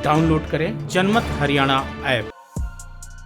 Download करें जनमत Haryana app.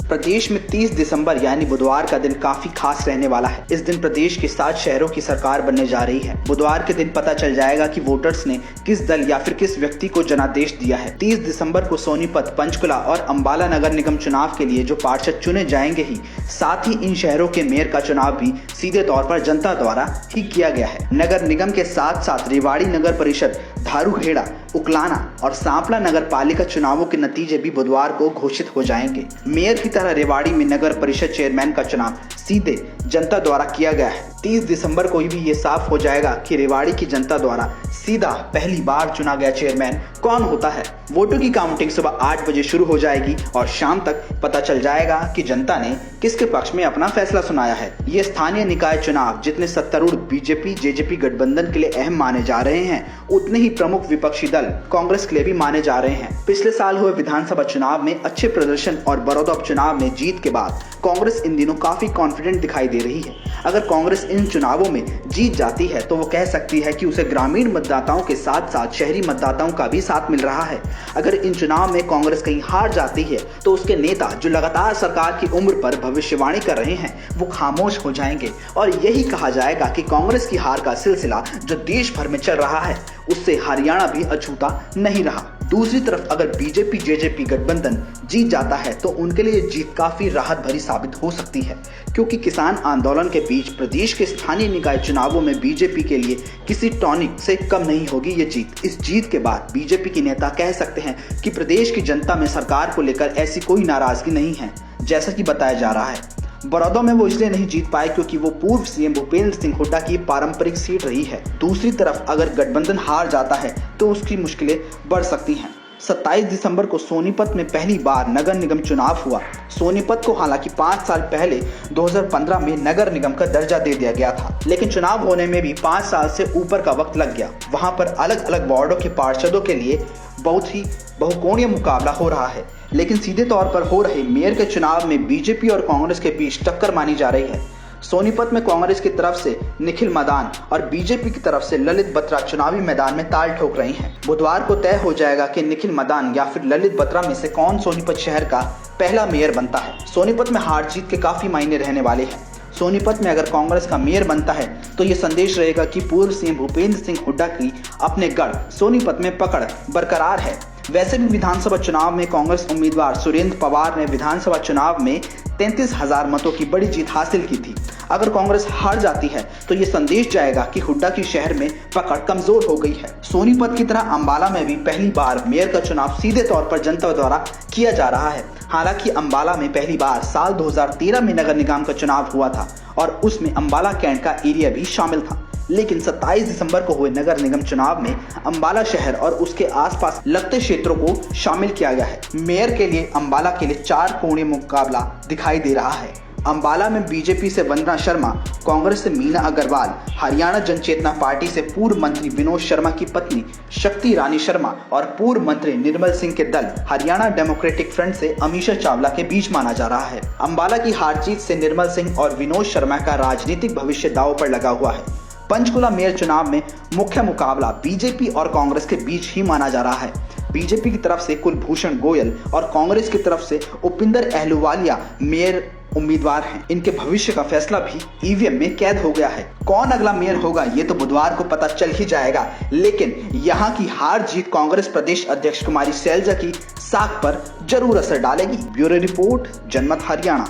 प्रदेश में 30 दिसंबर यानी बुधवार का दिन काफी खास रहने वाला है। इस दिन प्रदेश के 7 शहरों की सरकार बनने जा रही है। बुधवार के दिन पता चल जाएगा कि वोटर्स ने किस दल या फिर किस व्यक्ति को जनादेश दिया है। 30 दिसंबर को सोनीपत, पंचकुला और अंबाला नगर निगम चुनाव के लिए जो पार्षद चुने जाएंगे ही साथ ही इन शहरों के मेयर का चुनाव भी सीधे तौर पर जनता द्वारा ही किया गया है। नगर निगम के साथ साथ रेवाड़ी नगर परिषद, धारूहेड़ा, उकलाना और सांपला नगर पालिका चुनावों के नतीजे भी बुधवार को घोषित हो जाएंगे। मेयर की तरह रेवाड़ी में नगर परिषद चेयरमैन का चुनाव सीधे जनता द्वारा किया गया है। 30 दिसंबर को भी ये साफ हो जाएगा कि रेवाड़ी की जनता द्वारा सीधा पहली बार चुना गया चेयरमैन कौन होता है। वोटों की काउंटिंग सुबह 8 बजे शुरू हो जाएगी और शाम तक पता चल जाएगा कि जनता ने किसके पक्ष में अपना फैसला सुनाया है। ये स्थानीय निकाय चुनाव जितने सत्तारूढ़ बीजेपी जेजेपी गठबंधन के लिए अहम माने जा रहे हैं, उतने ही प्रमुख विपक्षी दल कांग्रेस के लिए भी माने जा रहे हैं। पिछले साल हुए विधानसभा चुनाव में अच्छे प्रदर्शन और बड़ौदा उपचुनाव में जीत के बाद कांग्रेस इन दिनों काफी कॉन्फिडेंट दिखाई दे रही है। अगर कांग्रेस इन चुनावों में जीत जाती है तो वो कह सकती है कि उसे ग्रामीण मतदाताओं के साथ साथ शहरी मतदाताओं का भी साथ मिल रहा है। अगर इन चुनाव में कांग्रेस कहीं हार जाती है तो उसके नेता जो लगातार सरकार की उम्र पर भविष्यवाणी कर रहे हैं वो खामोश हो जाएंगे और यही कहा जाएगा कि कांग्रेस की हार का सिलसिला जो देश भर में चल रहा है उससे हरियाणा भी अछूता नहीं रहा। दूसरी तरफ अगर बीजेपी जेजेपी गठबंधन जीत जाता है तो उनके लिए जीत काफी राहत भरी साबित हो सकती है, क्योंकि किसान आंदोलन के बीच प्रदेश के स्थानीय निकाय चुनावों में बीजेपी के लिए किसी टॉनिक से कम नहीं होगी ये जीत। इस जीत के बाद बीजेपी के नेता कह सकते हैं कि प्रदेश की जनता में सरकार को लेकर ऐसी कोई नाराजगी नहीं है जैसा कि बताया जा रहा है। बड़ौदा में वो इसलिए नहीं जीत पाए क्योंकि वो पूर्व सीएम भूपेंद्र सिंह हुड्डा की पारंपरिक सीट रही है। दूसरी तरफ अगर गठबंधन हार जाता है तो उसकी मुश्किलें बढ़ सकती हैं। 27 दिसंबर को सोनीपत में पहली बार नगर निगम चुनाव हुआ। सोनीपत को हालांकि 5 साल पहले 2015 में नगर निगम का दर्जा दे दिया गया था, लेकिन चुनाव होने में भी 5 साल से ऊपर का वक्त लग गया। वहां पर अलग अलग वार्डों के पार्षदों के लिए बहुत ही बहुकोणीय मुकाबला हो रहा है, लेकिन सीधे तौर पर हो रहे मेयर के चुनाव में बीजेपी और कांग्रेस के बीच टक्कर मानी जा रही है। सोनीपत में कांग्रेस की तरफ से निखिल मदान और बीजेपी की तरफ से ललित बत्रा चुनावी मैदान में ताल ठोक रही हैं। बुधवार को तय हो जाएगा कि निखिल मदान या फिर ललित बत्रा में से कौन सोनीपत शहर का पहला मेयर बनता है। सोनीपत में हार जीत के काफी मायने रहने वाले हैं। सोनीपत में अगर कांग्रेस का मेयर बनता है तो ये संदेश रहेगा कि पूर्व सीएम भूपेंद्र सिंह हुड्डा की अपने गढ़ सोनीपत में पकड़ बरकरार है। वैसे भी विधानसभा चुनाव में कांग्रेस उम्मीदवार सुरेंद्र पवार ने विधानसभा चुनाव में 33,000 मतों की बड़ी जीत हासिल की थी। अगर कांग्रेस हार जाती है तो ये संदेश जाएगा कि हुड्डा की शहर में पकड़ कमजोर हो गई है। सोनीपत की तरह अंबाला में भी पहली बार मेयर का चुनाव सीधे तौर पर जनता द्वारा किया जा रहा है। हालांकि अंबाला में पहली बार साल 2013 में नगर निगम का चुनाव हुआ था और उसमें अंबाला कैंट का एरिया भी शामिल था, लेकिन 27 दिसंबर को हुए नगर निगम चुनाव में अंबाला शहर और उसके आसपास लगते क्षेत्रों को शामिल किया गया है। मेयर के लिए अंबाला के लिए 4 कोणीय मुकाबला दिखाई दे रहा है। अंबाला में बीजेपी से वंदना शर्मा, कांग्रेस से मीना अग्रवाल, हरियाणा जनचेतना पार्टी से पूर्व मंत्री विनोद शर्मा की पत्नी शक्ति रानी शर्मा और पूर्व मंत्री निर्मल सिंह के दल हरियाणा डेमोक्रेटिक फ्रंट से अमीषा चावला के बीच माना जा रहा है। अंबाला की हार जीत से निर्मल सिंह और विनोद शर्मा का राजनीतिक भविष्य दांव पर लगा हुआ है। पंचकुला मेयर चुनाव में मुख्य मुकाबला बीजेपी और कांग्रेस के बीच ही माना जा रहा है। बीजेपी की तरफ से कुलभूषण गोयल और कांग्रेस की तरफ से उपिंदर अहलूवालिया मेयर उम्मीदवार हैं। इनके भविष्य का फैसला भी ईवीएम में कैद हो गया है। कौन अगला मेयर होगा ये तो बुधवार को पता चल ही जाएगा, लेकिन यहाँ की हार जीत कांग्रेस प्रदेश अध्यक्ष कुमारी शैलजा की साख पर जरूर असर डालेगी। ब्यूरो रिपोर्ट, जनमत हरियाणा।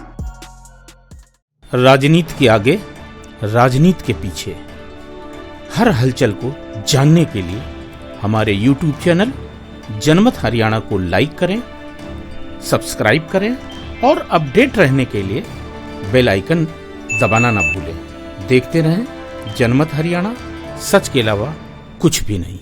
राजनीति के आगे, राजनीति के पीछे, हर हलचल को जानने के लिए हमारे YouTube चैनल जनमत हरियाणा को लाइक करें, सब्सक्राइब करें और अपडेट रहने के लिए बेल आइकन दबाना ना भूलें। देखते रहें जनमत हरियाणा, सच के अलावा कुछ भी नहीं।